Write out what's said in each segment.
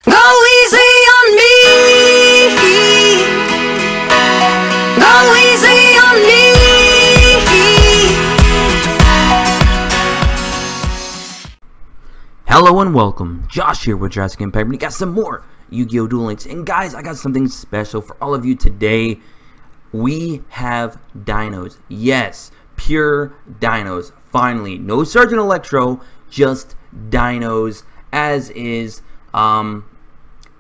Go easy on me. Go easy on me. Hello and welcome. Josh here with Jurrac and we got some more Yu-Gi-Oh! Duel Links. And guys, I got something special for all of you today. We have dinos. Yes, pure dinos. Finally, no Sergeant Electro, just dinos as is.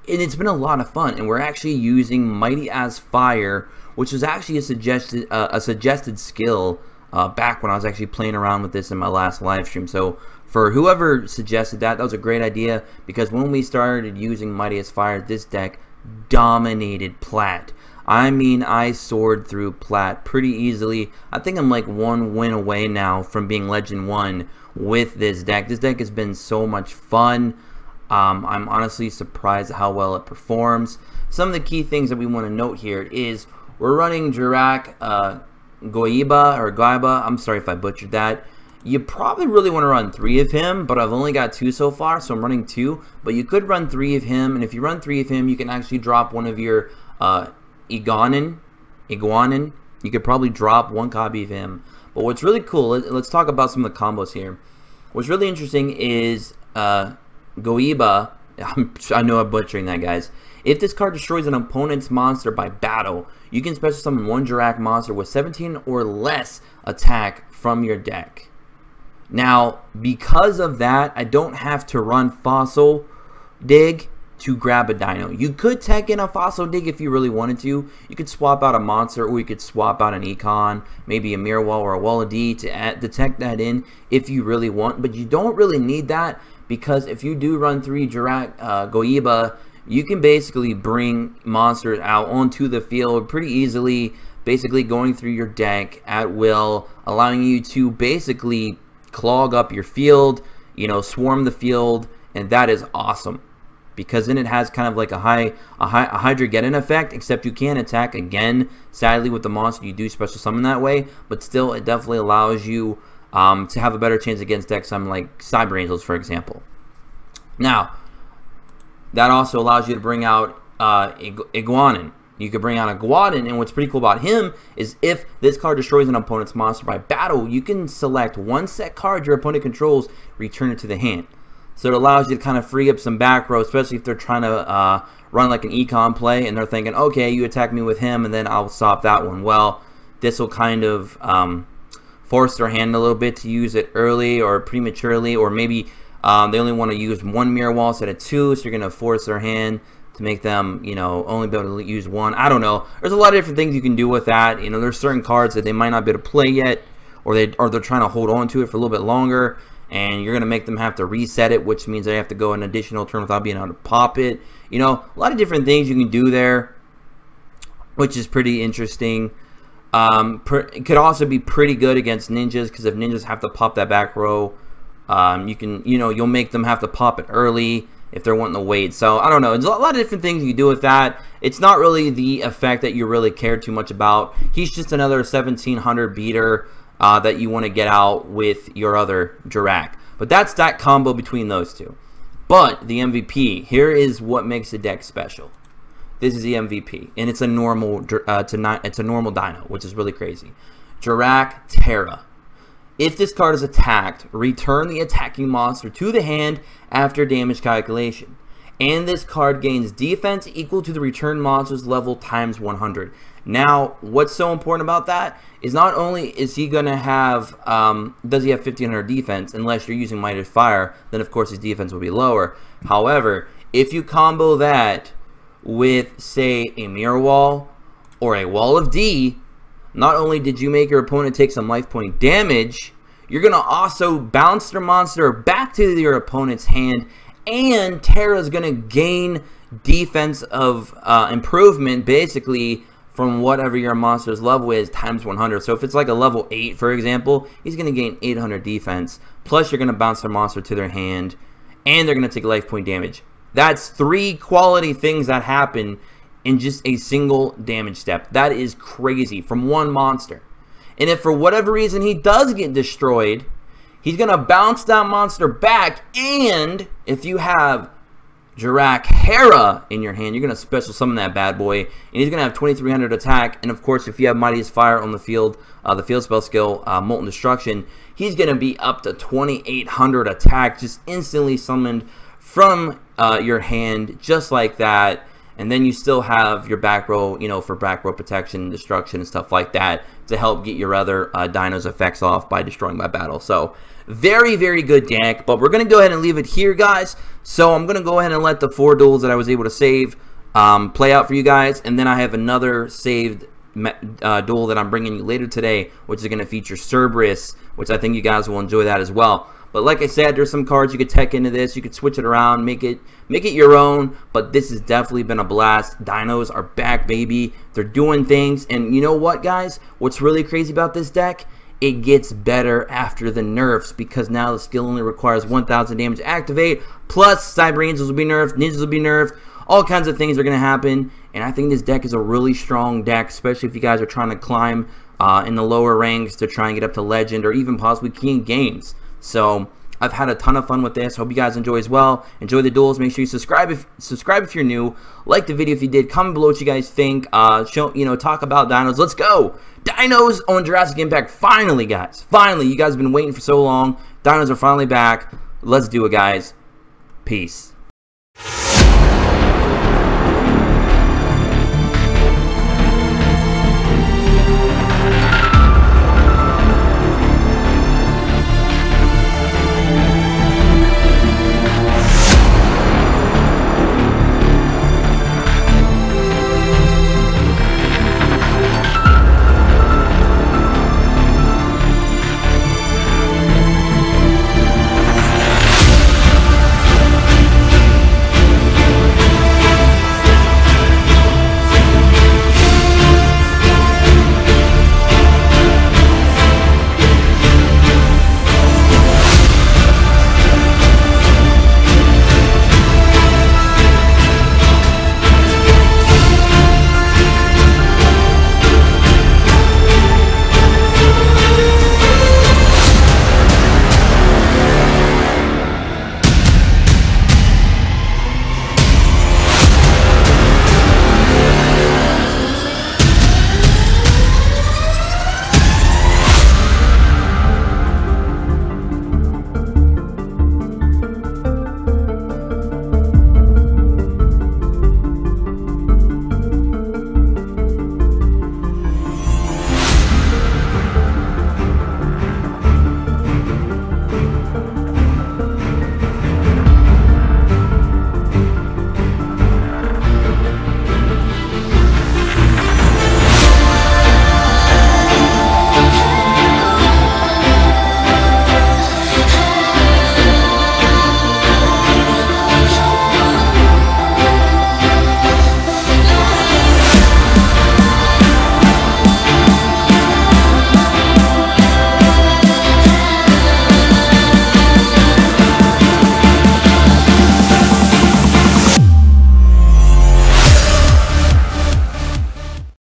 And it's been a lot of fun, and we're actually using Mighty as Fire, which was actually a suggested skill back when I was actually playing around with this in my last live stream. So for whoever suggested that was a great idea, because when we started using Mighty as Fire, this deck dominated Plat. I mean, I soared through Plat pretty easily. I think I'm like one win away now from being Legend 1 with this deck. This deck has been so much fun. I'm honestly surprised at how well it performs. Some of the key things that we want to note here is we're running Jurrac, Goiba, I'm sorry if I butchered that. You probably really want to run 3 of him, but I've only got 2 so far, so I'm running 2. But you could run 3 of him, and if you run 3 of him, you can actually drop one of your Iguanin. You could probably drop 1 copy of him. But what's really cool, let's talk about some of the combos here. What's really interesting is Goiba, I know I'm butchering that, guys. If this card destroys an opponent's monster by battle, you can special summon 1 Jurrac monster with 17 or less attack from your deck. Now, because of that, I don't have to run Fossil Dig to grab a dino. You could tech in a Fossil Dig if you really wanted to. You could swap out a monster, or you could swap out an Econ, maybe a Mirror Wall or a Wall of D to tech that in if you really want. But you don't really need that, because if you do run 3 Jurrac Goiba, you can basically bring monsters out onto the field pretty easily, basically going through your deck at will, allowing you to basically clog up your field, you know, swarm the field, and that is awesome. Because then it has kind of like a Hydra-Geddon effect, except you can't attack again, sadly, with the monster you do special summon that way, but still it definitely allows you to have a better chance against decks like Cyber Angels, for example. Now, that also allows you to bring out Iguanin. You could bring out Iguanin, and what's pretty cool about him is if this card destroys an opponent's monster by battle, you can select 1 set card your opponent controls, return it to the hand. So it allows you to kind of free up some back row, especially if they're trying to run like an Econ play, and they're thinking, okay, you attack me with him, and then I'll stop that one. Well, this will kind of force their hand a little bit to use it early or prematurely, or maybe they only want to use 1 Mirror Wall instead of 2, so you're going to force their hand to make them, you know, only be able to use 1. I don't know. There's a lot of different things you can do with that. You know, there's certain cards that they might not be able to play yet, or they're trying to hold on to it for a little bit longer, and you're going to make them have to reset it, which means they have to go an additional turn without being able to pop it. You know, a lot of different things you can do there, which is pretty interesting. It could also be pretty good against ninjas, because if ninjas have to pop that back row, you'll make them have to pop it early if they're wanting to wait. So I don't know, there's a lot of different things you can do with that. It's not really the effect that you really care too much about. He's just another 1700 beater that you want to get out with your other Jurrac. But that's that combo between those two. But the MVP, here is what makes the deck special. This is the MVP, and it's a normal it's a normal dino, which is really crazy. Jurrac Terra. If this card is attacked, return the attacking monster to the hand after damage calculation. And this card gains defense equal to the return monster's level times 100. Now, what's so important about that is not only is he going to have, does he have 1500 defense, unless you're using Mighty Fire, then of course his defense will be lower. However, if you combo that with, say, a Mirror Wall or a Wall of D, not only did you make your opponent take some life point damage, you're going to also bounce their monster back to your opponent's hand, and Terra's going to gain defense of improvement, basically, from whatever your monster's level is times 100. So if it's like a level 8, for example, he's going to gain 800 defense, plus you're going to bounce their monster to their hand, and they're going to take life point damage. That's 3 quality things that happen in just a single damage step. That is crazy from 1 monster. And if for whatever reason he does get destroyed, he's going to bounce that monster back, and if you have Jurrac Hera in your hand. You're going to special summon that bad boy, and he's going to have 2300 attack. And of course, if you have Mightiest Fire on the field spell skill, Molten Destruction, he's going to be up to 2800 attack, just instantly summoned from your hand, just like that. And then you still have your back row, you know, for back row protection, destruction, and stuff like that to help get your other Dino's effects off by destroying by battle. So very, very good deck, but we're going to go ahead and leave it here, guys. So I'm going to go ahead and let the 4 duels that I was able to save play out for you guys, and then I have another saved duel that I'm bringing you later today, which is going to feature Cerberus, which I think you guys will enjoy that as well. But like I said, there's some cards you could tech into this. You could switch it around, make it your own. But this has definitely been a blast. Dinos are back, baby. They're doing things. And you know what, guys? What's really crazy about this deck? It gets better after the nerfs, because now the skill only requires 1000 damage to activate. Plus, Cyber Angels will be nerfed, Ninjas will be nerfed. All kinds of things are going to happen. And I think this deck is a really strong deck, especially if you guys are trying to climb in the lower ranks to try and get up to Legend or even possibly King Games. So I've had a ton of fun with this. Hope you guys enjoy as well. Enjoy the duels. Make sure you subscribe if you're new. Like the video if you did. Comment below what you guys think. Talk about dinos. Let's go. Dinos on Jurassic Impact. Finally, guys. Finally. You guys have been waiting for so long. Dinos are finally back. Let's do it, guys. Peace.